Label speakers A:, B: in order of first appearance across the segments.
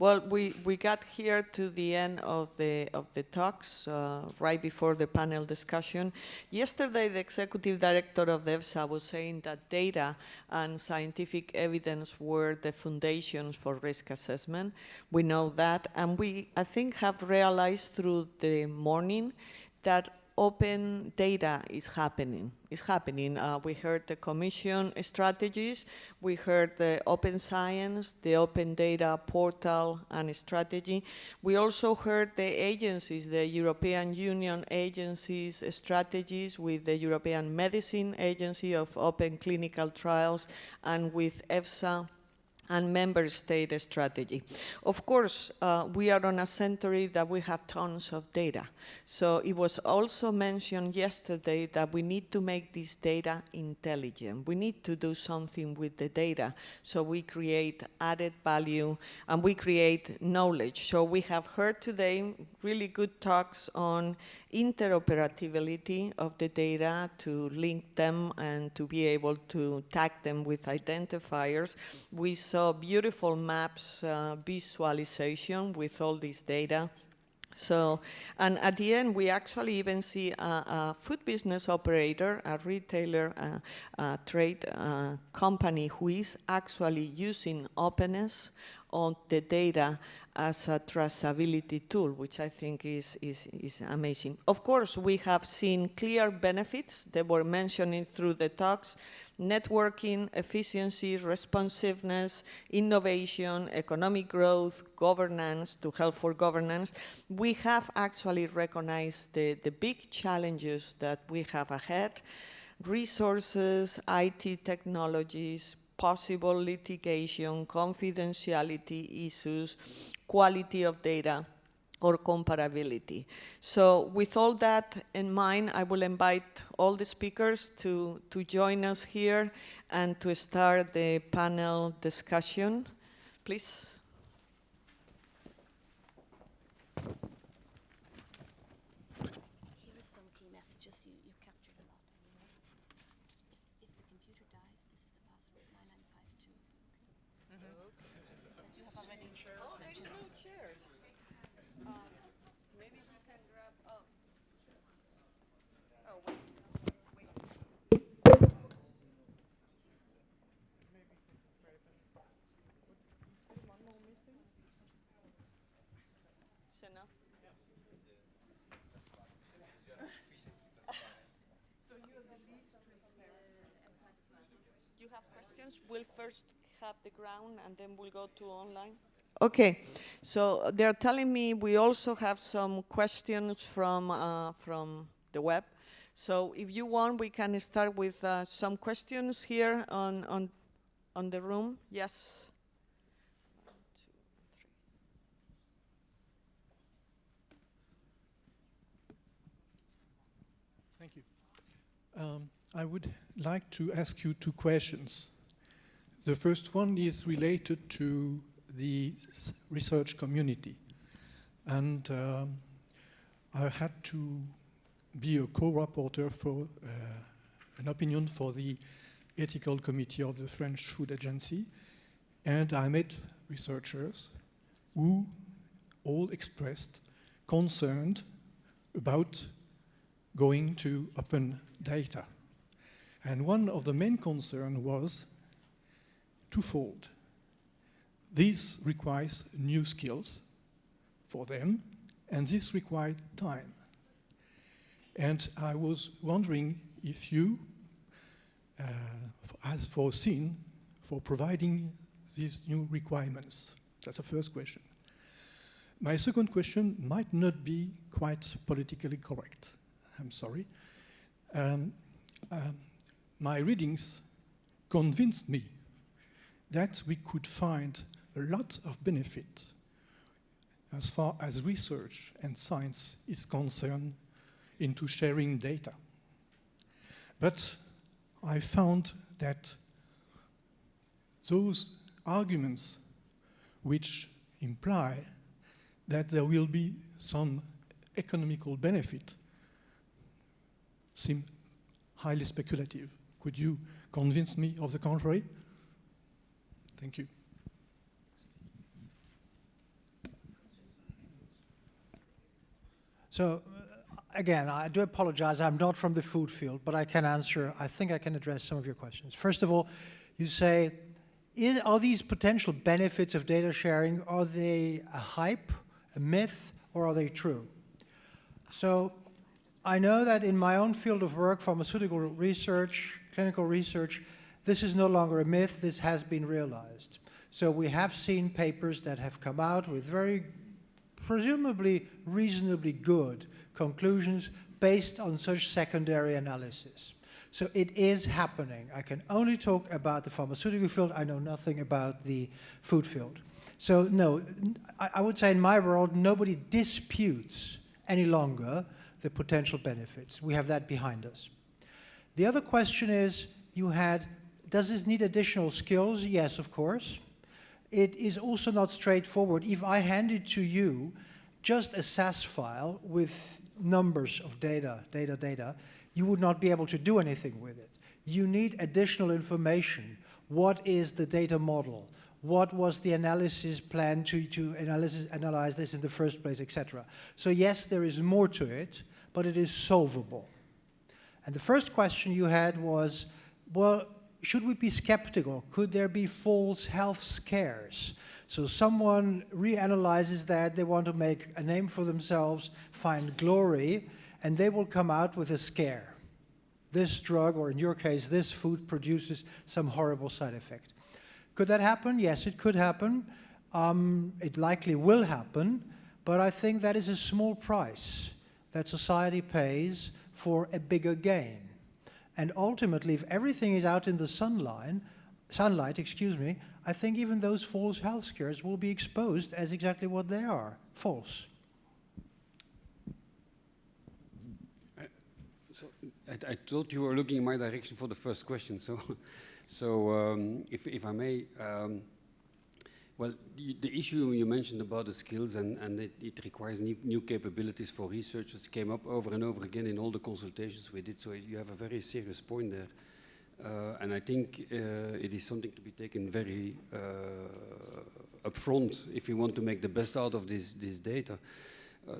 A: Well, we got here to the end of the talks right before the panel discussion. Yesterday, the executive director of the EFSA was saying that data and scientific evidence were the foundations for risk assessment. We know that, and we, I think, have realized through the morning that open data is happening. It's happening. We heard the Commission strategies. We heard the open science, the open data portal and strategy. We also heard the agencies, the European Union agencies strategies with the European Medicine Agency of Open Clinical Trials and with EFSA and member state strategy. Of course, we are on a century that we have tons of data. So it was also mentioned yesterday that we need to make this data intelligent. We need to do something with the data so we create added value and we create knowledge. So we have heard today really good talks on interoperability of the data, to link them and to be able to tag them with identifiers. We saw beautiful maps, visualization with all this data. So, and at the end, we actually even see a food business operator, a retailer, a trade company who is actually using openness on the data as a traceability tool, which I think is amazing. Of course, we have seen clear benefits that were mentioned through the talks: networking, efficiency, responsiveness, innovation, economic growth, governance, to help for governance. We have actually recognized the big challenges that we have ahead: resources, IT technologies, possible litigation, confidentiality issues, quality of data, or comparability. So with all that in mind, I will invite all the speakers to join us here and to start the panel discussion. Please.
B: Here are some key messages. You captured a lot anyway. If the computer dies, this is the password, 9952. Okay. You have already.
A: Oh, there's no chairs. Maybe we can grab. Oh, wait. One more missing. Is enough? So you have these You have questions? We'll first have the ground and then we'll go to online. Okay, so they're telling me we also have some questions from the web. So if you want, we can start with some questions here on the room. Yes. 1, 2, 3.
C: Thank you. I would like to ask you 2 questions. The first one is related to the research community. And I had to be a co-rapporteur for an opinion for the ethical committee of the French Food Agency. And I met researchers who all expressed concern about going to open data. And one of the main concerns was twofold. This requires new skills for them, and this required time. And I was wondering if you, as foreseen, for providing these new requirements. That's the first question. My second question might not be quite politically correct. I'm sorry. My readings convinced me that we could find a lot of benefit as far as research and science is concerned into sharing data. But I found that those arguments which imply that there will be some economical benefit seem highly speculative. Could you convince me of the contrary? Thank you.
D: So, again, I do apologize. I'm not from the food field, but I can answer. I think I can address some of your questions. First of all, you say, are these potential benefits of data sharing, are they a hype, a myth, or are they true? So, I know that in my own field of work, pharmaceutical research, clinical research, this is no longer a myth. This has been realized. So we have seen papers that have come out with very presumably reasonably good conclusions based on such secondary analysis. So it is happening. I can only talk about the pharmaceutical field. I know nothing about the food field. So no, I would say in my world, nobody disputes any longer the potential benefits. We have that behind us. The other question is, you had, does this need additional skills? Yes, of course. It is also not straightforward. If I handed to you just a SAS file with numbers of data, you would not be able to do anything with it. You need additional information. What is the data model? What was the analysis plan to analyze this in the first place, etc. So yes, there is more to it, but it is solvable. And the first question you had was, well, should we be skeptical? Could there be false health scares? So someone reanalyzes that, they want to make a name for themselves, find glory, and they will come out with a scare. This drug, or in your case, this food produces some horrible side effect. Could that happen? Yes, it could happen. It likely will happen, but I think that is a small price that society pays for a bigger gain. And ultimately, if everything is out in the sunlight, I think even those false health scares will be exposed as exactly what they are, false.
E: I thought you were looking in my direction for the first question, so if I may, well, the issue you mentioned about the skills and it requires new capabilities for researchers came up over and over again in all the consultations we did, so you have a very serious point there. And I think it is something to be taken very upfront if you want to make the best out of this data.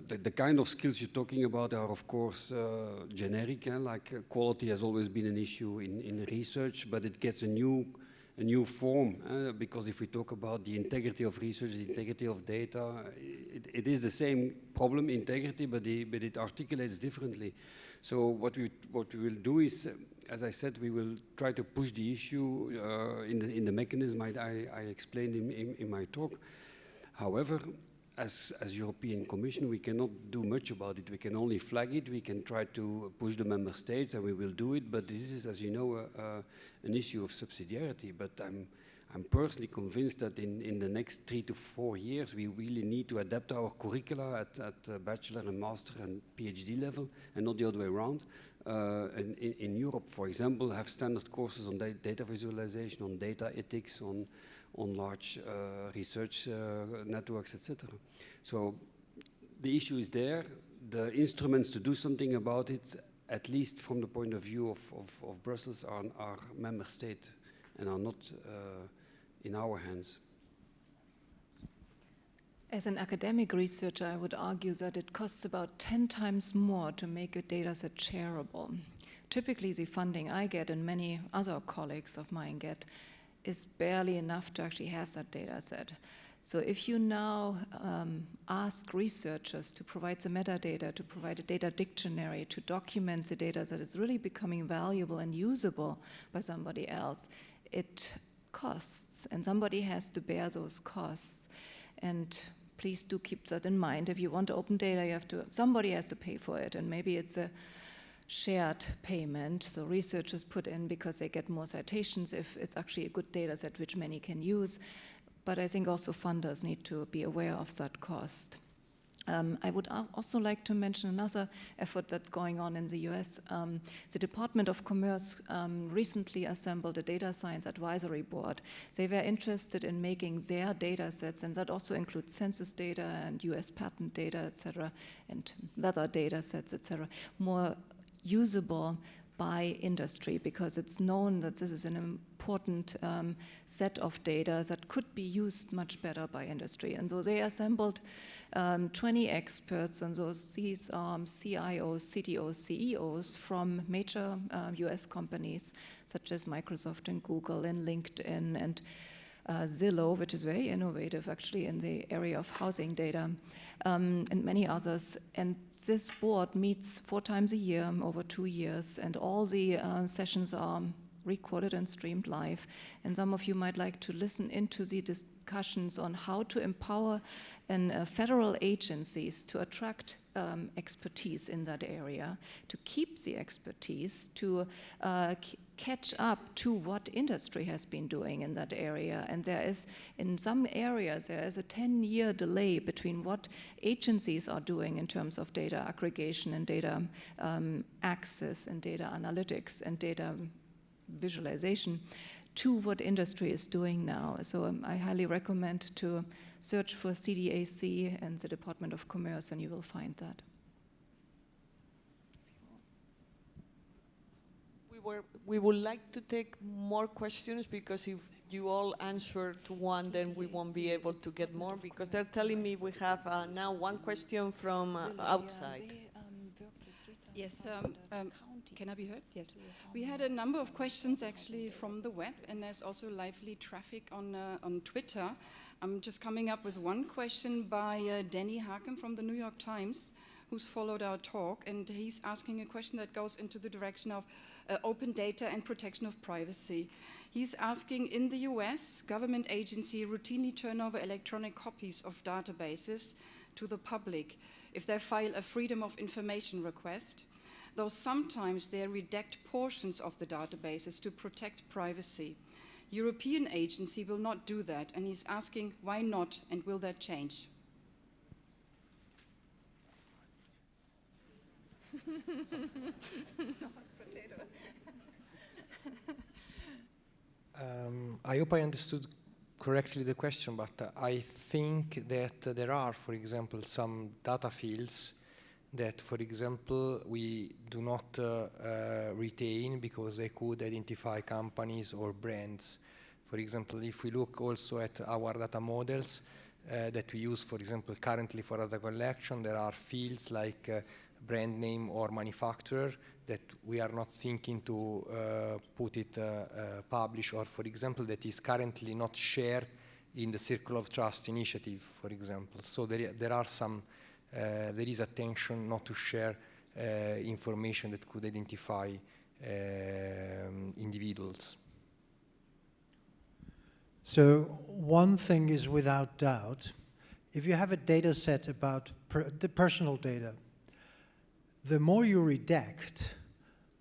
E: The kind of skills you're talking about are, of course, generic. Like quality has always been an issue in research, but it gets a new form. Because if we talk about the integrity of research, the integrity of data, it is the same problem, integrity, but it articulates differently. So what we will do is, as I said, we will try to push the issue in the mechanism I explained in my talk. However, as European Commission, we cannot do much about it. We can only flag it. We can try to push the member states, and we will do it. But this is, as you know, an issue of subsidiarity. But I'm personally convinced that in the next 3 to 4 years, we really need to adapt our curricula at bachelor and master and PhD level, and not the other way around. In Europe, for example, have standard courses on data visualization, on data ethics, on large research networks, etc. So the issue is there. The instruments to do something about it, at least from the point of view of Brussels, are member state and are not in our hands.
F: As an academic researcher, I would argue that it costs about 10 times more to make a data set shareable. Typically, the funding I get and many other colleagues of mine get is barely enough to actually have that data set. So if you now ask researchers to provide the metadata, to provide a data dictionary, to document the data that is really becoming valuable and usable by somebody else, it costs, and somebody has to bear those costs. And please do keep that in mind. If you want open data, somebody has to pay for it, and maybe it's a shared payment, so researchers put in because they get more citations if it's actually a good data set which many can use. But I think also funders need to be aware of that cost. I would also like to mention another effort that's going on in the US. The Department of Commerce recently assembled a data science advisory board. They were interested in making their data sets, and that also includes census data and US patent data, etc., and weather data sets, etc., more usable by industry, because it's known that this is an important set of data that could be used much better by industry. And so they assembled 20 experts, and these are CIOs, CTOs, CEOs from major US companies such as Microsoft and Google and LinkedIn and Zillow, which is very innovative actually in the area of housing data, and many others. And this board meets 4 times a year over 2 years, and all the sessions are recorded and streamed live. And some of you might like to listen into the discussions on how to empower federal agencies to attract expertise in that area, to keep the expertise, to catch up to what industry has been doing in that area. And there is, in some areas, there is a 10-year delay between what agencies are doing in terms of data aggregation and data access and data analytics and data visualization to what industry is doing now. So I highly recommend to search for CDAC and the Department of Commerce, and you will find that.
A: We would like to take more questions, because if you all answer to one, then we won't be able to get more, because they're telling me we have now one question from outside.
G: Yes, can I be heard? Yes. We had a number of questions actually from the web, and there's also lively traffic on Twitter. I'm just coming up with one question by Danny Haken from the New York Times, who's followed our talk, and he's asking a question that goes into the direction of open data and protection of privacy. He's asking, in the US, government agencies routinely turn over electronic copies of databases to the public if they file a freedom of information request, though sometimes they redact portions of the databases to protect privacy. European agency will not do that, and he's asking why not, and will that change?
H: I hope I understood correctly the question, but I think that there are, for example, some data fields that, for example, we do not retain because they could identify companies or brands. For example, if we look also at our data models that we use, for example, currently for data collection, there are fields like brand name or manufacturer that we are not thinking to put it publish, or for example that is currently not shared in the Circle of Trust initiative, for example. So there are some, there is a tension not to share information that could identify individuals.
D: So one thing is without doubt, if you have a data set about the personal data, the more you redact,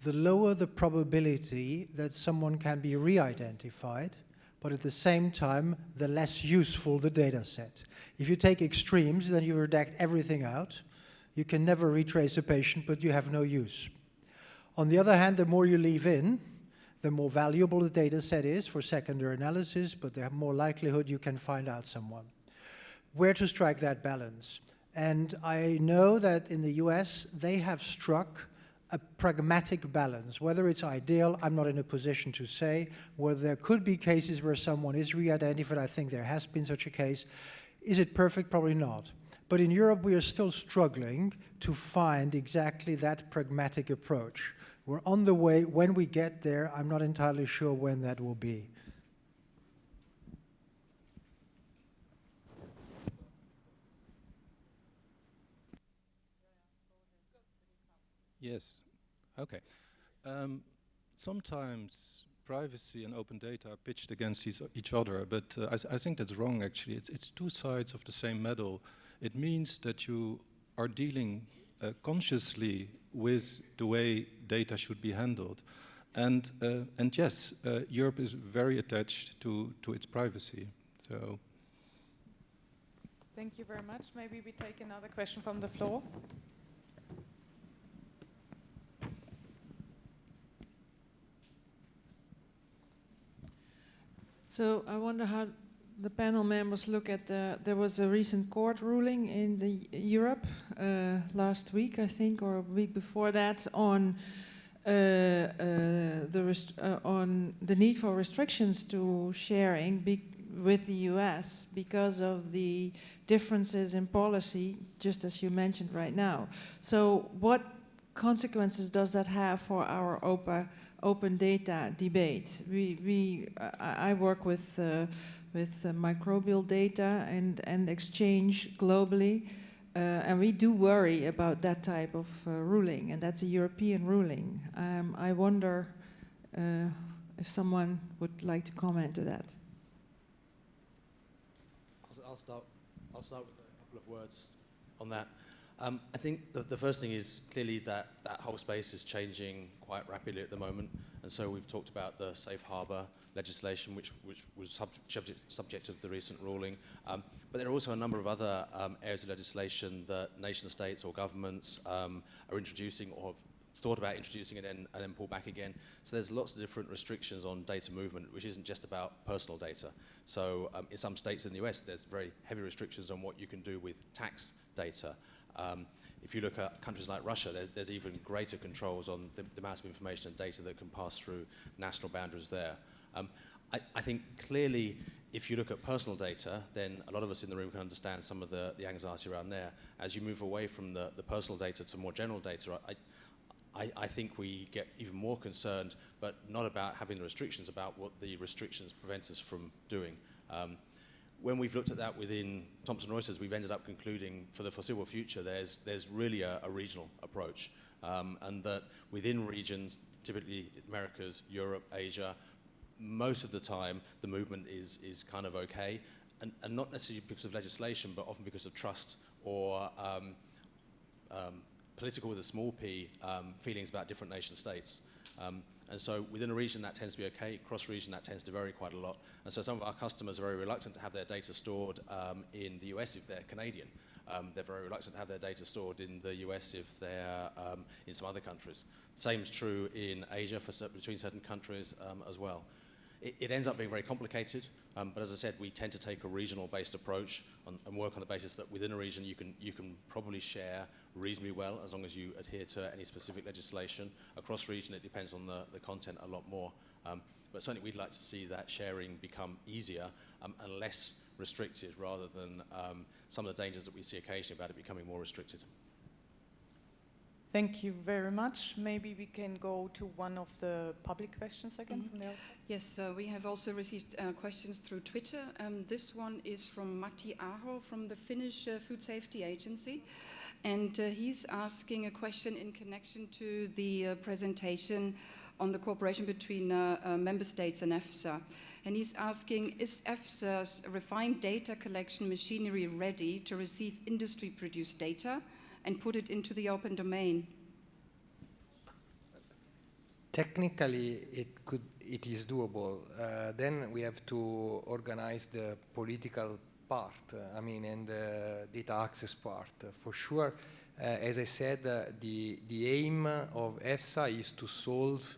D: the lower the probability that someone can be re-identified, but at the same time, the less useful the data set. If you take extremes, then you redact everything out. You can never retrace a patient, but you have no use. On the other hand, the more you leave in, the more valuable the data set is for secondary analysis, but the more likelihood you can find out someone. Where to strike that balance? And I know that in the US, they have struck a pragmatic balance. Whether it's ideal, I'm not in a position to say. Whether there could be cases where someone is re-identified, I think there has been such a case. Is it perfect? Probably not. But in Europe, we are still struggling to find exactly that pragmatic approach. We're on the way. When we get there, I'm not entirely sure when that will be.
I: Yes, okay. Sometimes privacy and open data are pitched against each other, but I think that's wrong actually. It's two sides of the same medal. It means that you are dealing consciously with the way data should be handled. And yes, Europe is very attached to its privacy, so.
J: Thank you very much. Maybe we take another question from the floor. So I wonder how the panel members look at there was a recent court ruling in Europe last week, I think, or a week before that, on on the need for restrictions to sharing with the US because of the differences in policy, just as you mentioned right now. So what consequences does that have for our open data debate? I work with microbial data and exchange globally, and we do worry about that type of ruling, and that's a European ruling. I wonder if someone would like to comment to that.
K: I'll start with a couple of words on that. I think the first thing is clearly that whole space is changing quite rapidly at the moment, and so we've talked about the safe harbour legislation, which was subject of the recent ruling. But there are also a number of other areas of legislation that nation states or governments are introducing or have thought about introducing and then pull back again. So there's lots of different restrictions on data movement, which isn't just about personal data. So in some states in the US, there's very heavy restrictions on what you can do with tax data. If you look at countries like Russia, there's even greater controls on the amount of information and data that can pass through national boundaries there. I think clearly, if you look at personal data, then a lot of us in the room can understand some of the anxiety around there. As you move away from the personal data to more general data, I think we get even more concerned, but not about having the restrictions, about what the restrictions prevent us from doing. When we've looked at that within Thomson Reuters, we've ended up concluding for the foreseeable future there's really a regional approach, and that within regions, typically Americas, Europe, Asia, most of the time the movement is kind of okay, and not necessarily because of legislation, but often because of trust or political with a small p feelings about different nation states. And so within a region that tends to be okay, cross-region that tends to vary quite a lot. And so some of our customers are very reluctant to have their data stored in the US if they're Canadian. They're very reluctant to have their data stored in the US if they're in some other countries. Same is true in Asia between certain countries as well. It ends up being very complicated, but as I said, we tend to take a regional-based approach and work on the basis that within a region you can probably share reasonably well as long as you adhere to any specific legislation. Across region, it depends on the content a lot more. But certainly we'd like to see that sharing become easier and less restricted rather than some of the dangers that we see occasionally about it becoming more restricted.
L: Thank you very much. Maybe we can go to one of the public questions again from the outside.
G: Yes, we have also received questions through Twitter. This one is from Matti Aho from the Finnish Food Safety Agency. And he's asking a question in connection to the presentation on the cooperation between member states and EFSA. And he's asking, is EFSA's refined data collection machinery ready to receive industry-produced data and put it into the open domain?
H: Technically, it is doable. Then we have to organize the political part, and the data access part. For sure, as I said, the aim of EFSA is to solve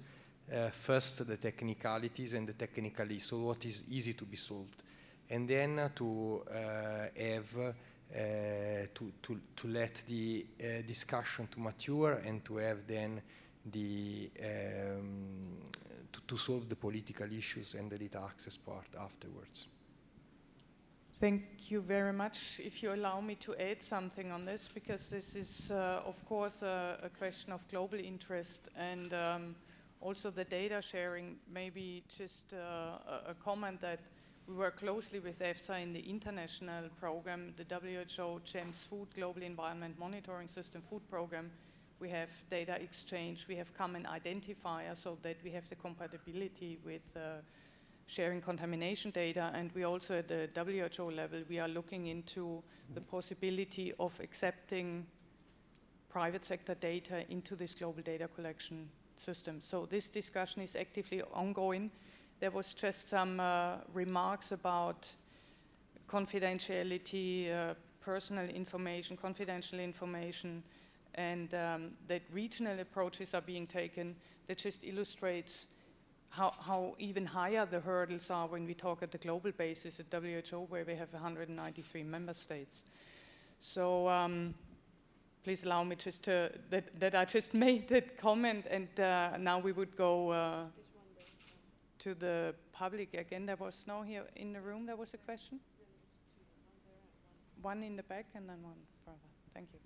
H: first the technicalities and the technically, so what is easy to be solved, and then to have to let the discussion to mature and to have then the to solve the political issues and the data access part afterwards.
L: Thank you very much. If you allow me to add something on this, because this is, of course, a question of global interest, and also the data sharing. Maybe just a comment that we work closely with EFSA in the international program, the WHO GEMS Food Global Environment Monitoring System Food Program. We have data exchange, we have common identifier so that we have the compatibility with sharing contamination data, and we also at the WHO level, we are looking into the possibility of accepting private sector data into this global data collection system. So this discussion is actively ongoing. There was just some remarks about confidentiality, personal information, confidential information, and that regional approaches are being taken. That just illustrates how even higher the hurdles are when we talk at the global basis at WHO, where we have 193 member states. So please allow me just to, that I just made that comment, and now we would go to the public again. There was no here in the room, there was a question? One in the back and then one further. Thank you.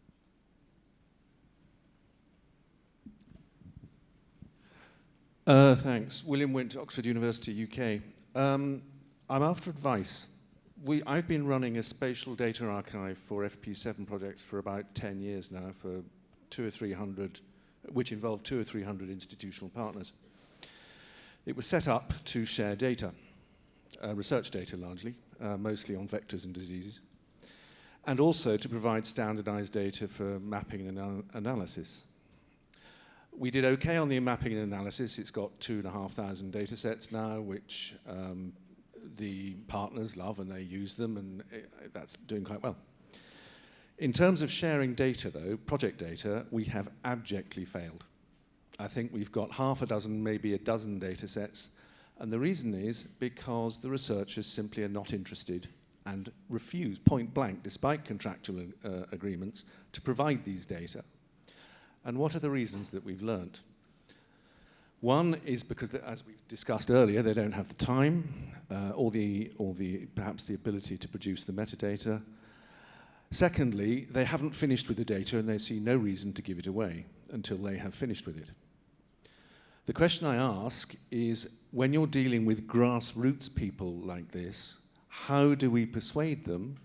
M: Thanks. William Wint, Oxford University, UK. I'm after advice. I've been running a spatial data archive for FP7 projects for about 10 years now, for 200 or 300, which involved 200 or 300 institutional partners. It was set up to share data, research data largely, mostly on vectors and diseases, and also to provide standardized data for mapping and analysis. We did okay on the mapping and analysis. It's got 2,500 data sets now, which the partners love and they use them, and that's doing quite well. In terms of sharing data, though, project data, we have abjectly failed. I think we've got half a dozen, maybe a dozen data sets, and the reason is because the researchers simply are not interested and refuse, point blank, despite contractual agreements, to provide these data. And what are the reasons that we've learnt? One is because, as we've discussed earlier, they don't have the time or perhaps the ability to produce the metadata. Secondly, they haven't finished with the data and they see no reason to give it away until they have finished with it. The question I ask is, when you're dealing with grassroots people like this, how do we persuade them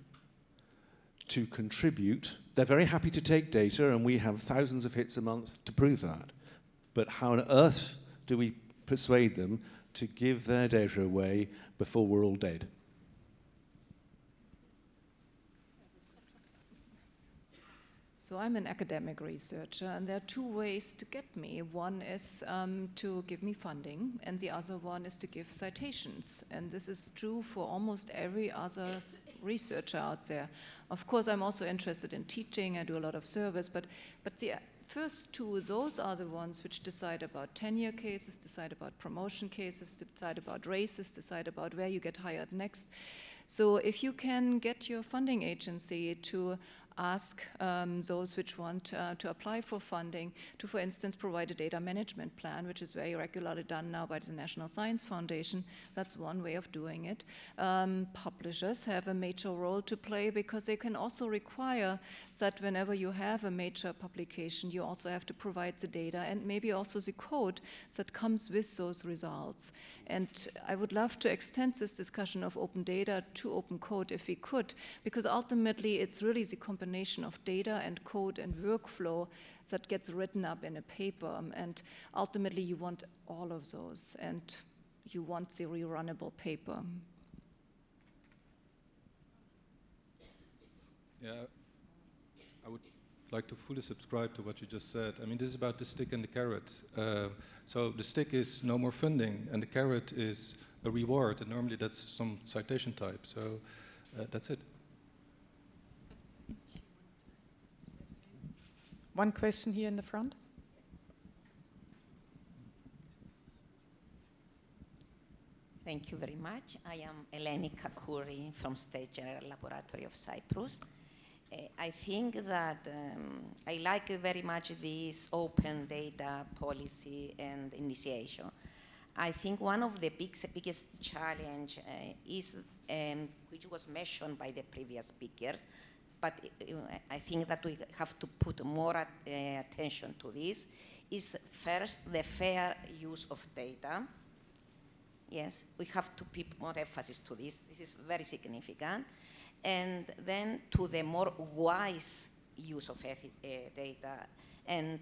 M: to contribute? They're very happy to take data, and we have thousands of hits a month to prove that. But how on earth do we persuade them to give their data away before we're all dead?
F: So I'm an academic researcher, and there are two ways to get me. One is to give me funding, and the other one is to give citations. And this is true for almost every other researcher out there. Of course, I'm also interested in teaching. I do a lot of service, but the first two, those are the ones which decide about tenure cases, decide about promotion cases, decide about races, decide about where you get hired next. So if you can get your funding agency to ask those which want to apply for funding to, for instance, provide a data management plan, which is very regularly done now by the National Science Foundation. That's one way of doing it. Publishers have a major role to play because they can also require that whenever you have a major publication, you also have to provide the data and maybe also the code that comes with those results. And I would love to extend this discussion of open data to open code if we could, because ultimately it's really the combination of data and code and workflow that gets written up in a paper, and ultimately you want all of those, and you want the rerunnable paper.
I: Yeah, I would like to fully subscribe to what you just said. I mean, this is about the stick and the carrot. So the stick is no more funding, and the carrot is a reward, and normally that's some citation type. So that's it.
L: One question here in the front.
N: Thank you very much. I am Eleni Kakouri from State General Laboratory of Cyprus. I think that I like very much this open data policy and initiation. I think one of the biggest challenge is, which was mentioned by the previous speakers, but I think that we have to put more attention to this, is first the fair use of data. Yes, we have to put more emphasis to this. This is very significant. And then to the more wise use of data, and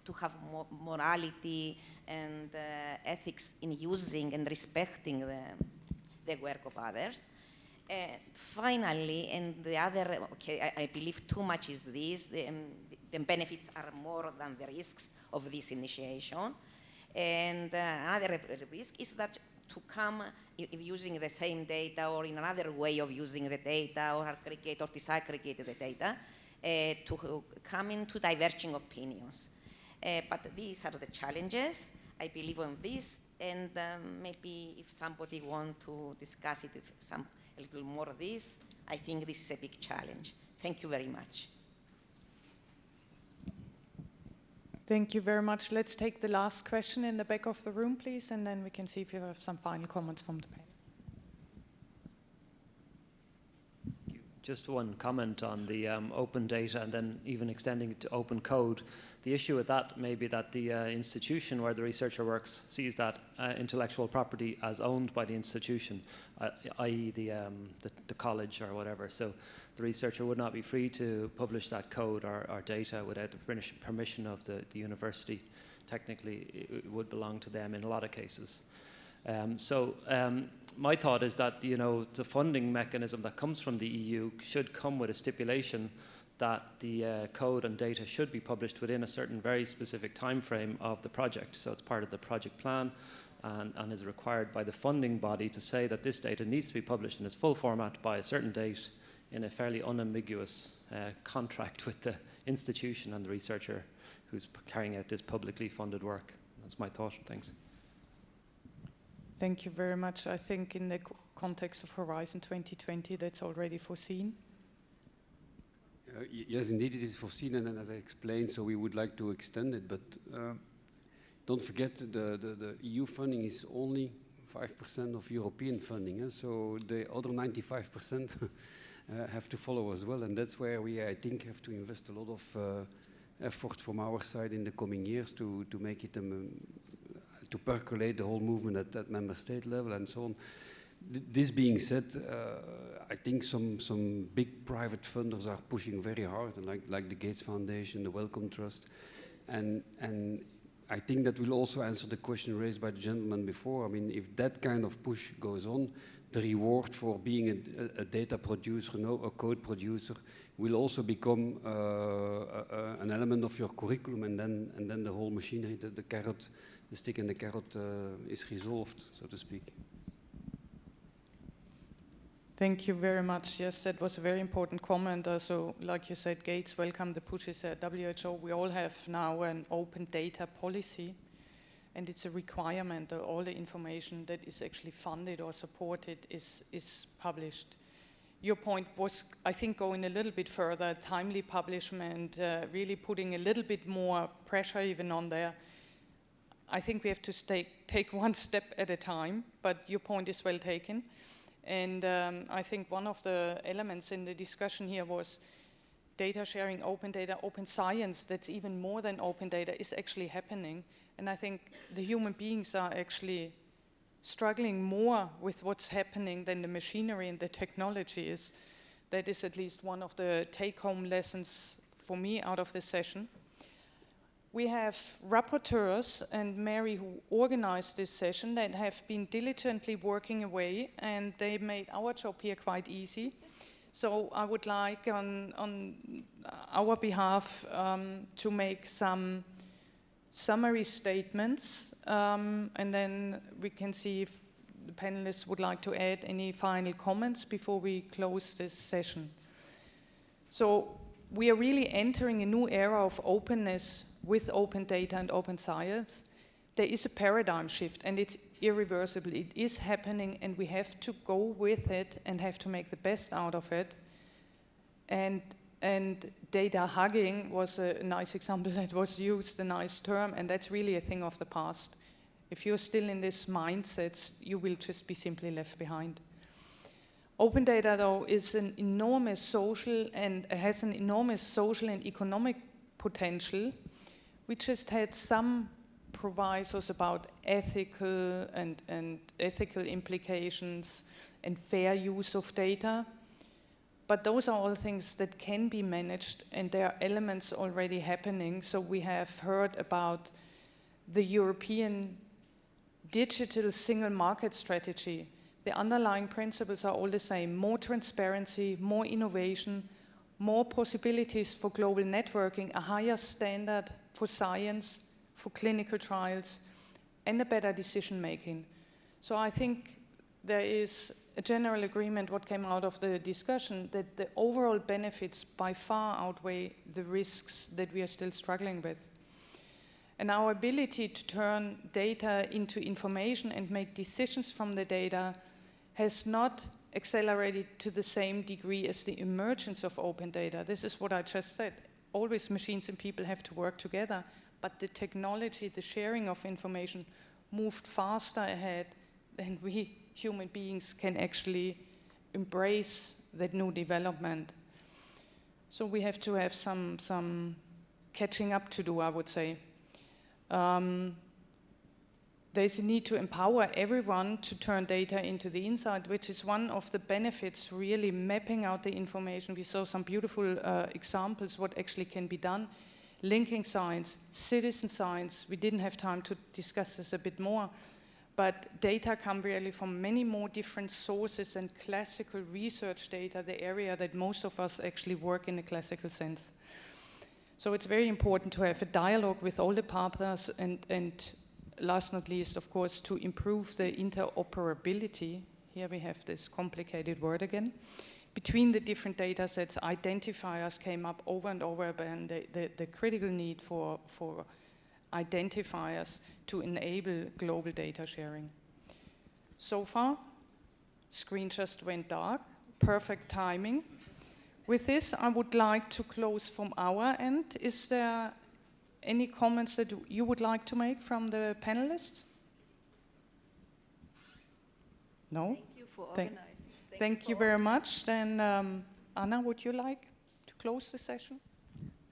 N: to have more morality and ethics in using and respecting the work of others. Finally, and the other, I believe too much is this, the benefits are more than the risks of this initiation. And another risk is that to come using the same data or in another way of using the data or aggregate or disaggregate the data, to come into diverging opinions. But these are the challenges. I believe on this, and maybe if somebody wants to discuss it, a little more of this, I think this is a big challenge. Thank you very much.
L: Thank you very much. Let's take the last question in the back of the room, please, and then we can see if you have some final comments from the panel.
O: Just one comment on the open data and then even extending it to open code. The issue with that may be that the institution where the researcher works sees that intellectual property as owned by the institution, i.e. the college or whatever. So the researcher would not be free to publish that code or data without the permission of the university. Technically, it would belong to them in a lot of cases. My thought is that the funding mechanism that comes from the EU should come with a stipulation that the code and data should be published within a certain very specific time frame of the project. So it's part of the project plan and is required by the funding body to say that this data needs to be published in its full format by a certain date in a fairly unambiguous contract with the institution and the researcher who's carrying out this publicly funded work. That's my thought. Thanks.
L: Thank you very much. I think in the context of Horizon 2020, that's already foreseen.
E: Yes, indeed, it is foreseen, and as I explained, so we would like to extend it, but don't forget the EU funding is only 5% of European funding, so the other 95% have to follow as well, and that's where we, I think, have to invest a lot of effort from our side in the coming years to make it to percolate the whole movement at member state level and so on. This being said, I think some big private funders are pushing very hard, and like the Gates Foundation, the Wellcome Trust, and I think that will also answer the question raised by the gentleman before. I mean, if that kind of push goes on, the reward for being a data producer, a code producer, will also become an element of your curriculum, and then the whole machinery, the carrot, the stick and the carrot is resolved, so to speak.
L: Thank you very much. Yes, that was a very important comment. So, like you said, Gates, welcome the pushes at WHO. We all have now an open data policy, and it's a requirement that all the information that is actually funded or supported is published. Your point was, I think, going a little bit further, timely publishment, really putting a little bit more pressure even on there. I think we have to take one step at a time, but your point is well taken. And I think one of the elements in the discussion here was data sharing, open science, that's even more than open data, is actually happening. And I think the human beings are actually struggling more with what's happening than the machinery and the technology is. That is at least one of the take-home lessons for me out of this session. We have rapporteurs and Mary, who organized this session, that have been diligently working away, and they made our job here quite easy. So I would like, on our behalf, to make some summary statements, and then we can see if the panelists would like to add any final comments before we close this session. So we are really entering a new era of openness with open data and open science. There is a paradigm shift, and it's irreversible. It is happening, and we have to go with it and have to make the best out of it. And data hugging was a nice example that was used, a nice term, and that's really a thing of the past. If you're still in this mindset, you will just be simply left behind. Open data, though, is an enormous social and has an enormous social and economic potential. We just had some provisos about ethical and ethical implications and fair use of data. But those are all things that can be managed, and there are elements already happening. So we have heard about the European digital single market strategy. The underlying principles are all the same: more transparency, more innovation, more possibilities for global networking, a higher standard for science, for clinical trials, and a better decision making. So I think there is a general agreement, what came out of the discussion, that the overall benefits by far outweigh the risks that we are still struggling with. And our ability to turn data into information and make decisions from the data has not accelerated to the same degree as the emergence of open data. This is what I just said. always machines and people have to work together, but the technology, the sharing of information moved faster ahead than we human beings can actually embrace that new development. So we have to have some catching up to do, I would say. There's a need to empower everyone to turn data into the insight, which is one of the benefits, really mapping out the information. We saw some beautiful examples what actually can be done. Linking science, citizen science, we didn't have time to discuss this a bit more, but data come really from many more different sources than classical research data, the area that most of us actually work in a classical sense. So it's very important to have a dialogue with all the partners and last not least, of course, to improve the interoperability. Here we have this complicated word again. Between the different data sets, identifiers came up over and over again, the critical need for identifiers to enable global data sharing. So far, screen just went dark, perfect timing. With this, I would like to close from our end. Is there any comments that you would like to make from the panelists? No?
F: Thank you for organizing.
L: Thank you very much. Then, Anna, would you like to close the session?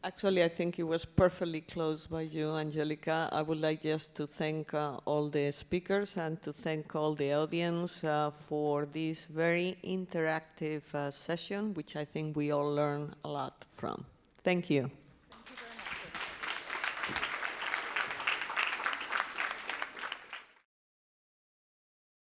A: Actually, I think it was perfectly closed by you, Angelica. I would like just to thank all the speakers and to thank all the audience for this very interactive session, which I think we all learned a lot from. Thank you.